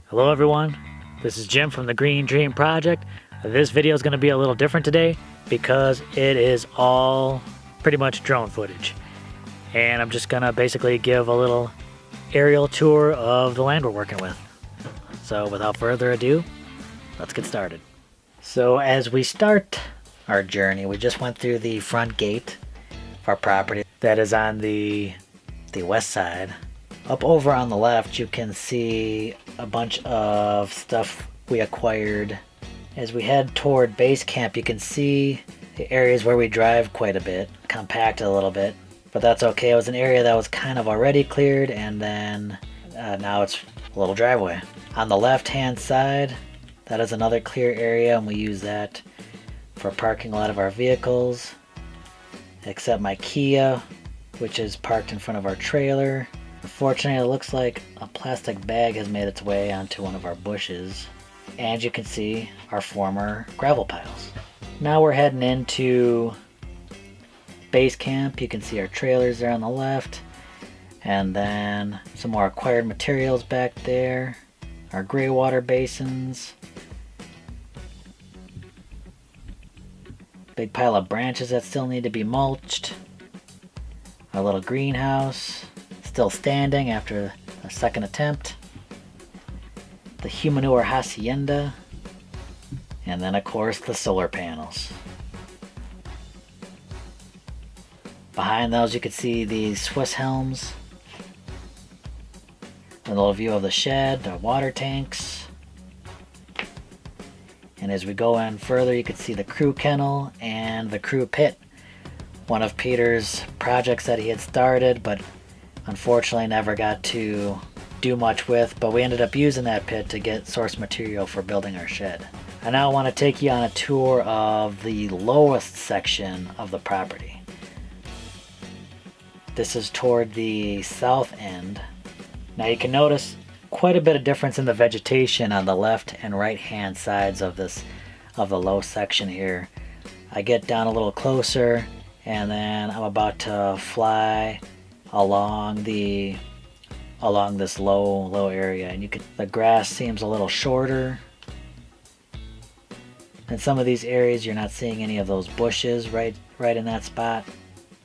Hello everyone, this is Jim from the Green Dream Project. This video is going to be a little different today because it is all pretty much drone footage. And I'm just going to basically give a little aerial tour of the land we're working with. So without further ado, let's get started. So as we start our journey, we just went through the front gate of our property that is on the west side. Up over on the left, you can see a bunch of stuff we acquired. As we head toward base camp, you can see the areas where we drive quite a bit, compacted a little bit, but that's okay. It was an area that was kind of already cleared, and then now it's a little driveway. On the left-hand side, that is another clear area, and we use that for parking a lot of our vehicles, except my Kia, which is parked in front of our trailer. Unfortunately, it looks like a plastic bag has made its way onto one of our bushes. And you can see our former gravel piles. Now we're heading into base camp. You can see our trailers there on the left. And then some more acquired materials back there. Our gray water basins. Big pile of branches that still need to be mulched. Our little greenhouse. Still standing after the second attempt. The Humanure Hacienda. And then of course the solar panels. Behind those you can see the Swiss helms. A little view of the shed, the water tanks. And as we go in further you can see the crew kennel and the crew pit. One of Peter's projects that he had started but unfortunately never got to do much with, but we ended up using that pit to get source material for building our shed. I now want to take you on a tour of the lowest section of the property. This is toward the south end. Now you can notice quite a bit of difference in the vegetation on the left and right hand sides of the low section here. I get down a little closer and then I'm about to fly along this low area, and the grass seems a little shorter. In some of these areas you're not seeing any of those bushes right in that spot.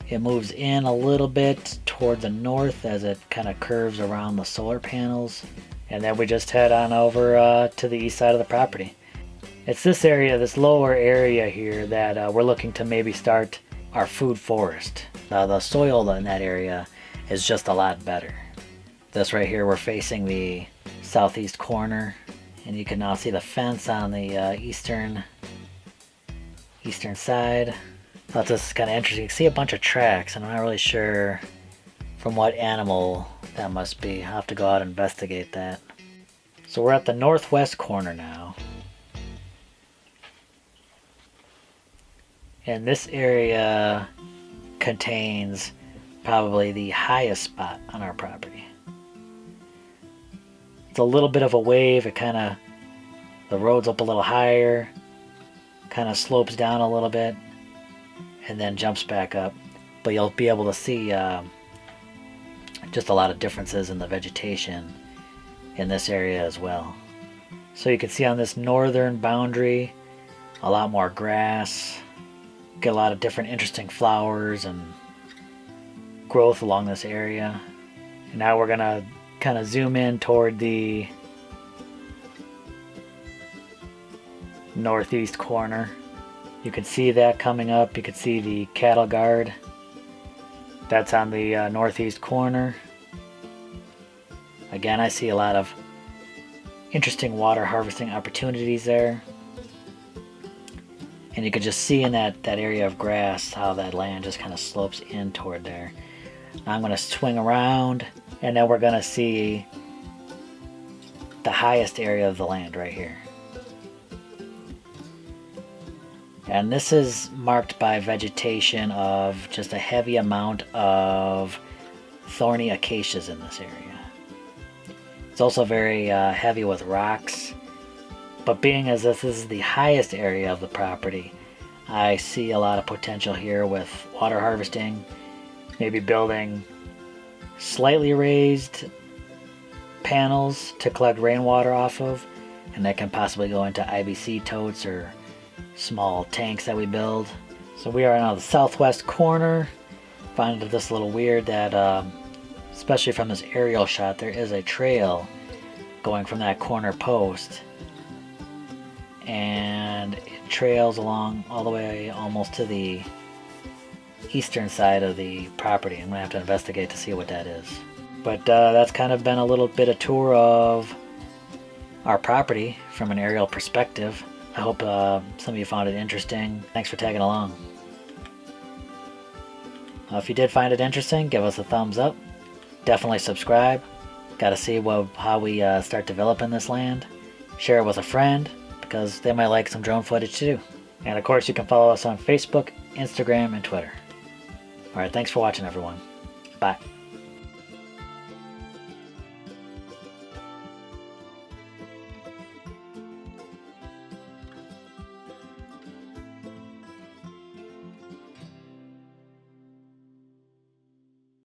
It moves in a little bit toward the north as it kind of curves around the solar panels, and then we just head on over to the east side of the property. It's this area, this lower area here, that we're looking to maybe start our food forest. The soil in that area is just a lot better. This right here, we're facing the southeast corner, and you can now see the fence on the eastern side. Thought this is kind of interesting. You can see a bunch of tracks, and I'm not really sure from what animal that must be. I'll have to go out and investigate that. So we're at the northwest corner now. And this area contains probably the highest spot on our property. It's a little bit of a wave. The road's up a little higher, kind of slopes down a little bit, and then jumps back up. But you'll be able to see just a lot of differences in the vegetation in this area as well. So you can see on this northern boundary, a lot more grass. Get a lot of different interesting flowers and growth along this area. And now we're gonna kind of zoom in toward the northeast corner. You can see that coming up. You can see the cattle guard. That's on the northeast corner. Again, I see a lot of interesting water harvesting opportunities there. And you can just see in that area of grass how that land just kind of slopes in toward there. Now I'm going to swing around, and then we're going to see the highest area of the land right here. And this is marked by vegetation of just a heavy amount of thorny acacias in this area. It's also very heavy with rocks. But being as this is the highest area of the property, I see a lot of potential here with water harvesting, maybe building slightly raised panels to collect rainwater off of, and that can possibly go into IBC totes or small tanks that we build. So we are now the southwest corner. Find this a little weird that, especially from this aerial shot, there is a trail going from that corner post, and it trails along all the way almost to the eastern side of the property. I'm gonna have to investigate to see what that is. But that's kind of been a little bit of tour of our property from an aerial perspective. I hope some of you found it interesting. Thanks for tagging along. If you did find it interesting, give us a thumbs up. Definitely subscribe. Got to see how we start developing this land. Share it with a friend, because they might like some drone footage too. And of course, you can follow us on Facebook, Instagram, and Twitter. Alright, thanks for watching, everyone. Bye.